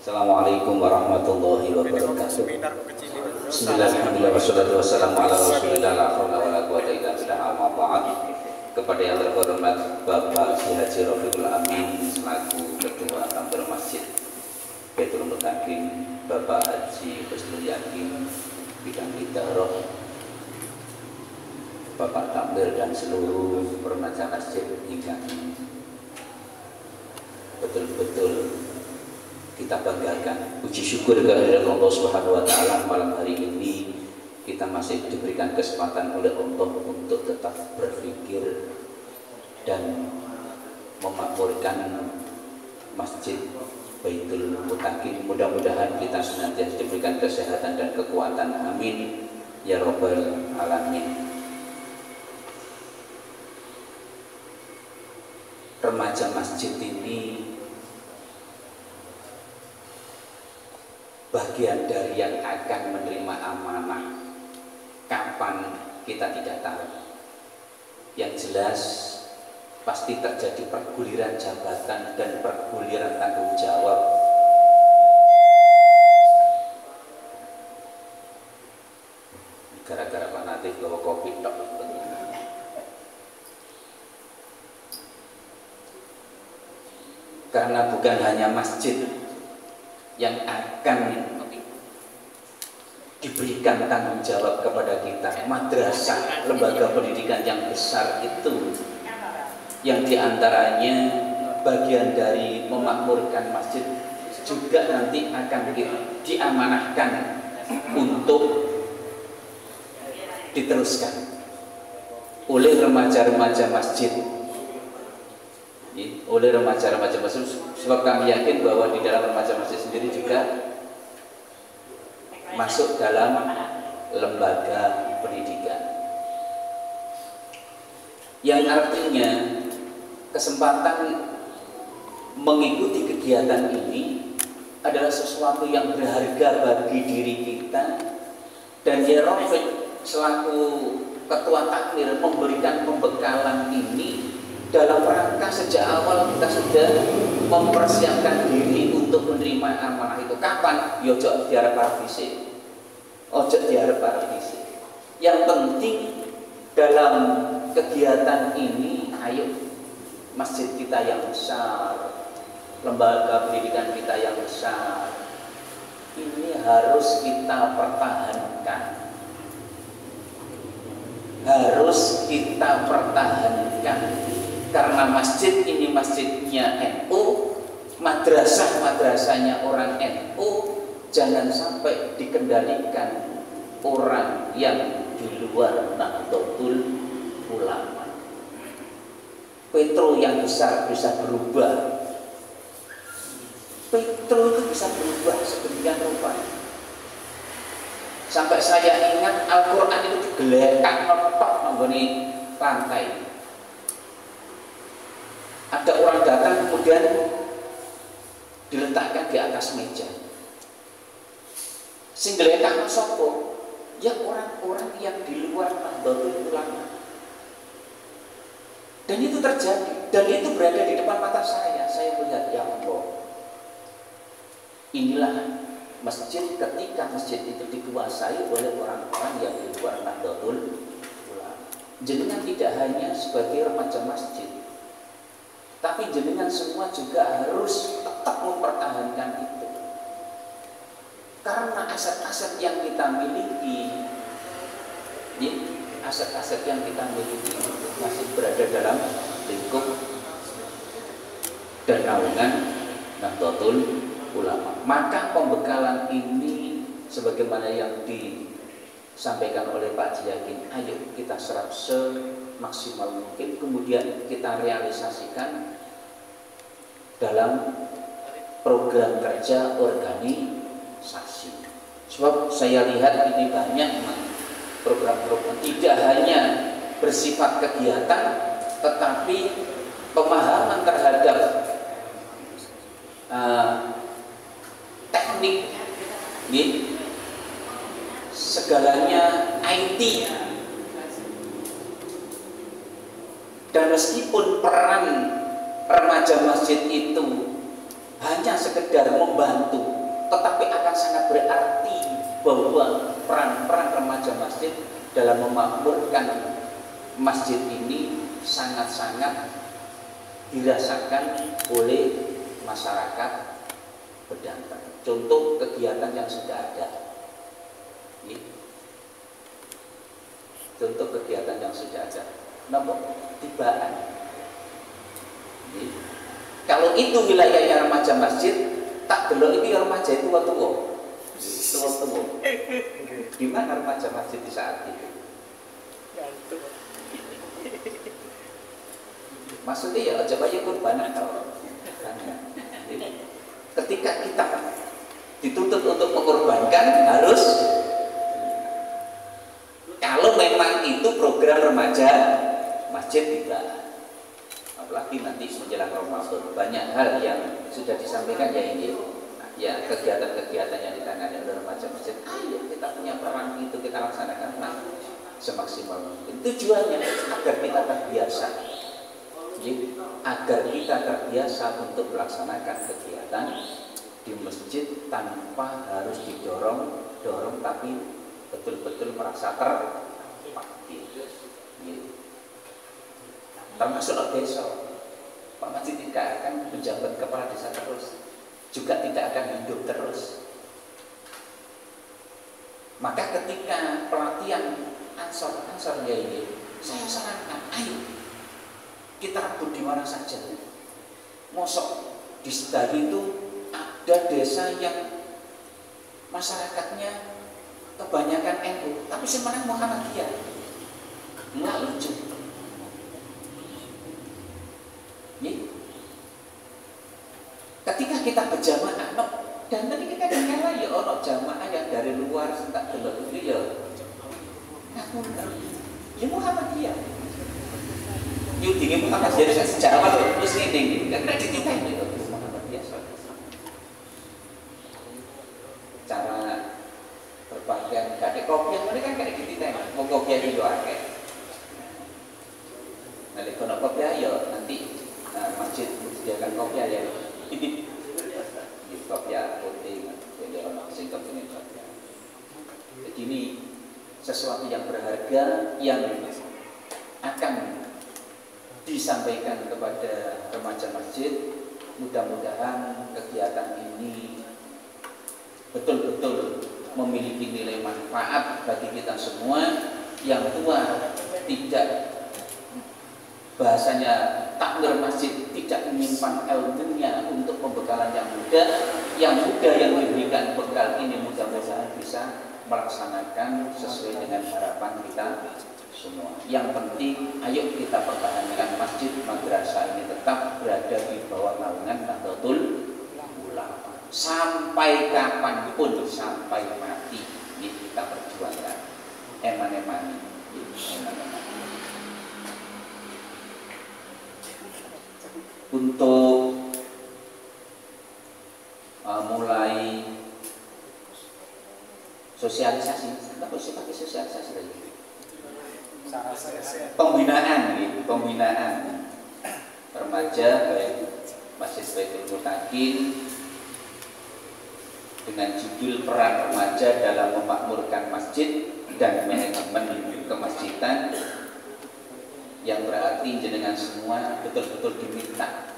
Assalamualaikum warahmatullahi wabarakatuh. Bismillahirrahmanirrahim. Wassalatu wassalamu ala Rasulillah la haula wala quwwata illa billah. Amma ba'd. Kepada yang terhormat Bapak Ki Haji Rafiqul Amin selaku Ketua Takmir Masjid Baitul Mutakin, Bapak Haji Husnul Yakin Bidang Idarah, Bapak Takmir dan seluruh remaja masjid hingga betul-betul kita banggakan, puji syukur kehadirat Allah Subhanahu wa taala. Malam hari ini kita masih diberikan kesempatan oleh Allah untuk tetap berpikir dan memakmurkan Masjid Baitul Mutakin. Mudah-mudahan kita senantiasa diberikan kesehatan dan kekuatan, amin ya rabbal alamin. Remaja masjid ini bagian dari yang akan menerima amanah. Kapan kita tidak tahu. Yang jelas pasti terjadi perguliran jabatan dan perguliran tanggung jawab. Gara-gara Pak Natif bawa kopi tok. Karena bukan hanya masjid yang akan diberikan tanggung jawab kepada kita, madrasah, lembaga pendidikan yang besar itu yang diantaranya bagian dari memakmurkan masjid juga nanti akan diamanahkan untuk diteruskan oleh remaja-remaja masjid. Oleh remaja-remaja masjid, sebab kami yakin bahwa di dalam remaja masjid sendiri juga masuk dalam lembaga pendidikan, yang artinya kesempatan mengikuti kegiatan ini adalah sesuatu yang berharga bagi diri kita, dan ya Rafiq selaku ketua takmir memberikan pembekalan ini dalam rangka sejak awal kita sudah mempersiapkan diri untuk menerima amanah itu. Kapan? Ojo diarep parvisi. Ojo diarep parvisi. Yang penting dalam kegiatan ini, ayo masjid kita yang besar, lembaga pendidikan kita yang besar, ini harus kita pertahankan. Harus kita pertahankan. Karena masjid ini masjidnya NU, madrasah-madrasahnya orang NU, jangan sampai dikendalikan orang yang di luar Nahdlatul Ulama. Petro yang besar bisa berubah. Petro itu bisa berubah sedemikian rupa. Sampai saya ingat Al-Quran itu digelekan notok menggoni lantai. Ada orang datang kemudian diletakkan di atas meja. Singgelekan sopo, ya orang-orang yang di luar Nahdlatul Ulama. Dan itu terjadi, dan itu berada di depan mata saya. Saya melihat, ya Allah, inilah masjid ketika masjid itu dikuasai oleh orang-orang yang di luar Nahdlatul Ulama. Jenengan tidak hanya sebagai remaja masjid, tapi jenengan semua juga harus tetap mempertahankan itu. Karena aset-aset yang kita miliki, ya, aset-aset yang kita miliki masih berada dalam lingkup dan naungan Nahdlatul Ulama. Maka pembekalan ini sebagaimana yang disampaikan oleh Pak Haji Yakin, ayo kita serap semaksimal mungkin, kemudian kita realisasikan dalam program kerja organisasi. Sebab saya lihat ini banyak program-program tidak hanya bersifat kegiatan, tetapi pemahaman terhadap teknik, segalanya IT. Dan meskipun peran remaja masjid itu hanya sekedar membantu, tetapi akan sangat berarti bahwa peran remaja masjid dalam memakmurkan masjid ini sangat-sangat dirasakan oleh masyarakat Bedanten. Contoh kegiatan yang sudah ada. Contoh kegiatan yang sudah ada. Nomor tibaan. Kalau itu wilayahnya remaja masjid, tak delok iki remaja itu tua-tua. Tua-tua. Di mana remaja masjid di saat itu? Maksudnya ya aja bayi kurban atau ketika kita dituntut untuk mengorbankan harus, kalau memang itu program remaja masjid tidak, apalagi nanti menjelang Ramadan banyak hal yang sudah disampaikan ya ini ya kegiatan-kegiatan yang ditangani oleh remaja masjid. Ayo kita punya peran itu kita laksanakan semaksimal mungkin. Tujuannya agar kita terbiasa, agar kita terbiasa untuk melaksanakan kegiatan di masjid tanpa harus didorong tapi betul-betul merasa terpaksa. Termasuk desa, Pak Masjid tidak akan menjabat kepala desa terus, juga tidak akan hidup terus. Maka ketika pelatihan ansor ya ini, saya sarankan, ayo kita rebut di mana saja. Mosok di Sedayu itu ada desa yang masyarakatnya kebanyakan NU, tapi sebenarnya Muhammadiyah, nggak lucu. Ketika kita berjamaah, dan tadi kita dengar ya orang jamaah yang dari luar tak delok itu ya, aku ya Muhammadiyah. Yuk dingin Muhammadiyah dari sejarah apa terus ini, nggak kena dititain itu Muhammadiyah. Cara berpakaian kayak kopiah, mereka kan kayak dititain, mau kopiah itu akeh. Nanti kalau kopiah ya nanti masjid menyediakan kopiah ya. Di kopiah putih, jadi orang singkap ini kopiah. Jadi ini sesuatu yang berharga yang akan disampaikan kepada remaja masjid. Mudah-mudahan kegiatan ini betul-betul memiliki nilai manfaat bagi kita semua. Yang tua tidak, bahasanya takmir masjid tidak menyimpan ilmunya untuk pembekalan yang muda yang diberikan bekal ini mudah-mudahan bisa melaksanakan sesuai dengan harapan kita semua. Yang penting ayo kita pertahankan masjid madrasah ini tetap berada di bawah naungan Nahdlatul Ulama sampai kapanpun, sampai mati. Ini kita perjuangkan eman-eman. Untuk mulai sosialisasi, apa sih pakai sosialisasi tadi? Pembinaan remaja baik Masjid Baitul Mutakin dengan judul peran remaja dalam memakmurkan masjid dan manajemen kemasjidan, yang berarti jenengan semua betul-betul diminta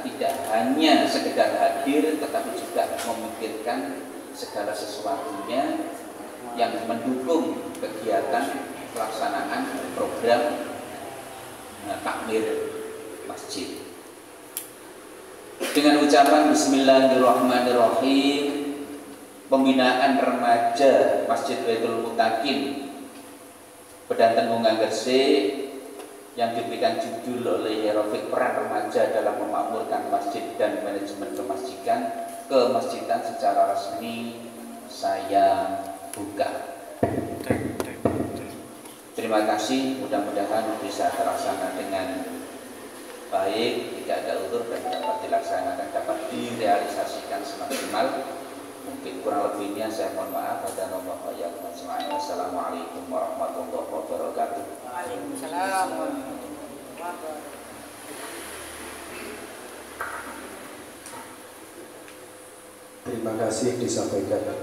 tidak hanya sekedar hadir tetapi juga memikirkan segala sesuatunya yang mendukung kegiatan pelaksanaan program takmir masjid. Dengan ucapan Bismillahirrahmanirrahim, pembinaan remaja Masjid Baitul Mutakin Bedanten Bunga Gresik yang diberikan judul oleh Rafiq peran remaja dalam memakmurkan masjid dan manajemen kemasjidan secara resmi saya buka. Terima kasih, mudah-mudahan bisa terlaksana dengan baik, tidak ada utur dan dapat dilaksanakan, dapat direalisasikan semaksimal mungkin. Kurang lebihnya saya mohon maaf. Wassalamualaikum warahmatullahi wabarakatuh. Waalaikumsalam warahmatullahi wabarakatuh. Terima kasih disampaikan.